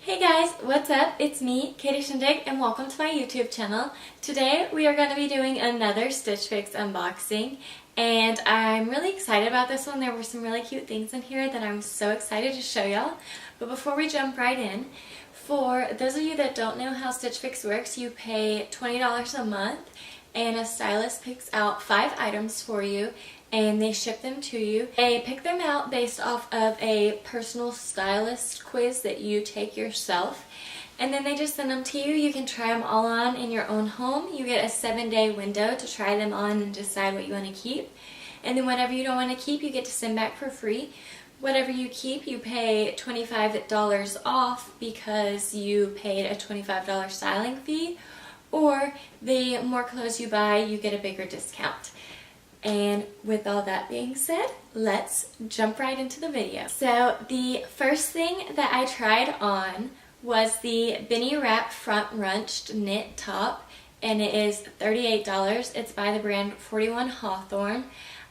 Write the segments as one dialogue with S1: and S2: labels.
S1: Hey guys, what's up? It's me, Katie Shindig, and welcome to my YouTube channel. Today we are going to be doing another Stitch Fix unboxing, and I'm really excited about this one. There were some really cute things in here that I'm so excited to show y'all. But before we jump right in, for those of you that don't know how Stitch Fix works, you pay $20 a month and a stylist picks out 5 items for you and they ship them to you. They pick them out based off of a personal stylist quiz that you take yourself, and then they just send them to you. You can try them all on in your own home. You get a 7-day window to try them on and decide what you want to keep, and then whatever you don't want to keep you get to send back for free. Whatever you keep, you pay $25 off because you paid a $25 styling fee, or the more clothes you buy, you get a bigger discount. And with all that being said, let's jump right into the video. So the first thing that I tried on was the Benny Wrap front runched knit top, and it is $38. It's by the brand 41 Hawthorne.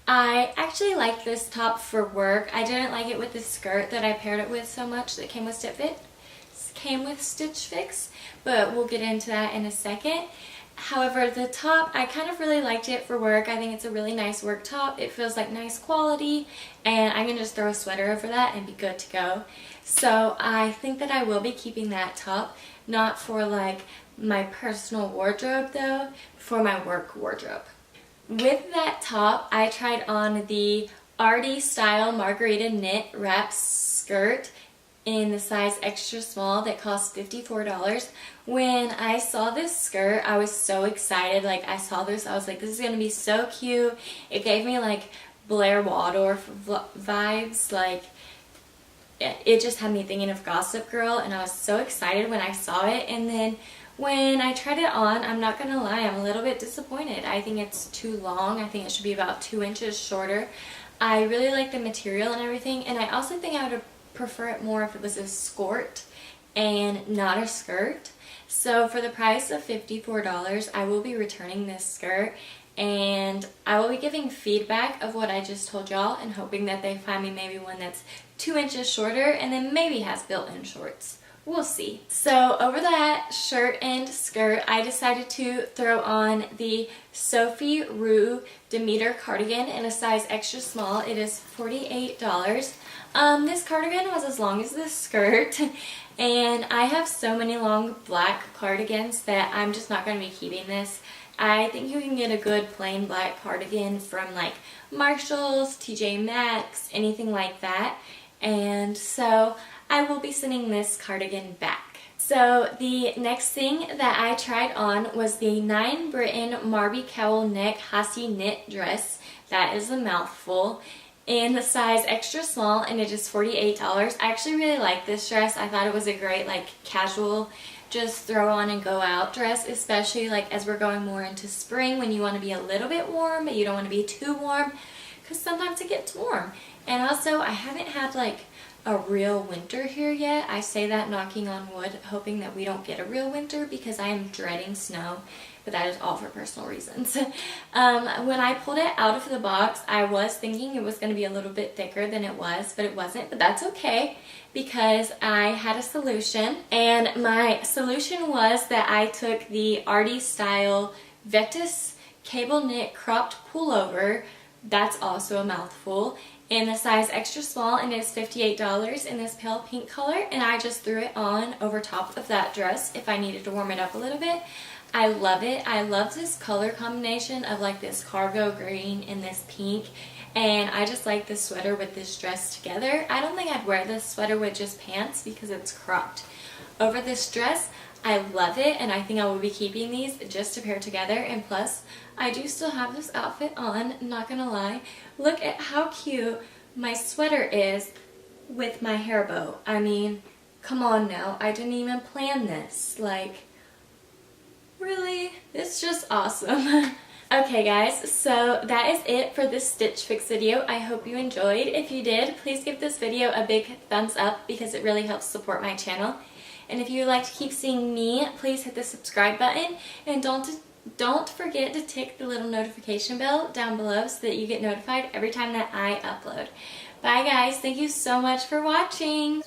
S1: I actually like this top for work. I didn't like it with the skirt that I paired it with so much that came with Stitch Fix, but we'll get into that in a second. However, the top, I kind of really liked it for work. I think it's a really nice work top. It feels like nice quality, and I can just throw a sweater over that and be good to go. So I think that I will be keeping that top, not for like my personal wardrobe though, for my work wardrobe. With that top, I tried on the Arty Style Margarita knit wrap skirt in the size extra small that cost $54. When I saw this skirt, I was so excited. Like, I saw this, I was like, this is going to be so cute. It gave me like Blair Waldorf vibes. Like, it just had me thinking of Gossip Girl, and I was so excited when I saw it. And then when I tried it on, I'm not going to lie, I'm a little bit disappointed. I think it's too long. I think it should be about 2 inches shorter. I really like the material and everything, and I also think I would prefer it more if it was a skirt and not a skirt. So for the price of $54, I will be returning this skirt, and I will be giving feedback of what I just told y'all and hoping that they find me maybe one that's 2 inches shorter and then maybe has built-in shorts. We'll see. So over that shirt and skirt, I decided to throw on the Sophie Dimitr cardigan in a size extra small. It is $48. This cardigan was as long as this skirt, and I have so many long black cardigans that I'm just not going to be keeping this. I think you can get a good plain black cardigan from like Marshalls, TJ Maxx, anything like that, and so I will be sending this cardigan back. So the next thing that I tried on was the 9 Britain Marby Cowl Neck Hassie Knit dress. That is a mouthful. In the size extra small, and it is $48. I actually really like this dress. I thought it was a great like casual just throw on and go out dress, especially like as we're going more into spring when you want to be a little bit warm but you don't want to be too warm, because sometimes it gets warm. And also, I haven't had like a real winter here yet. I say that knocking on wood, hoping that we don't get a real winter because I am dreading snow, but that is all for personal reasons. When I pulled it out of the box, I was thinking it was going to be a little bit thicker than it was, but it wasn't. But that's okay because I had a solution, and my solution was that I took the Arty Style Vectis cable knit cropped pullover. That's also a mouthful, in the size extra small, and it's $58 in this pale pink color, and I just threw it on over top of that dress if I needed to warm it up a little bit. I love it. I love this color combination of like this cargo green and this pink, and I just like this sweater with this dress together. I don't think I'd wear this sweater with just pants because it's cropped over this dress. I love it, and I think I will be keeping these just to pair together. And plus, I do still have this outfit on, not gonna lie. Look at how cute my sweater is with my hair bow. I mean, come on now, I didn't even plan this. Like, really? It's just awesome. Okay guys, so that is it for this Stitch Fix video. I hope you enjoyed. If you did, please give this video a big thumbs up because it really helps support my channel. And if you would like to keep seeing me, please hit the subscribe button, and don't forget to tick the little notification bell down below so that you get notified every time that I upload. Bye guys, thank you so much for watching.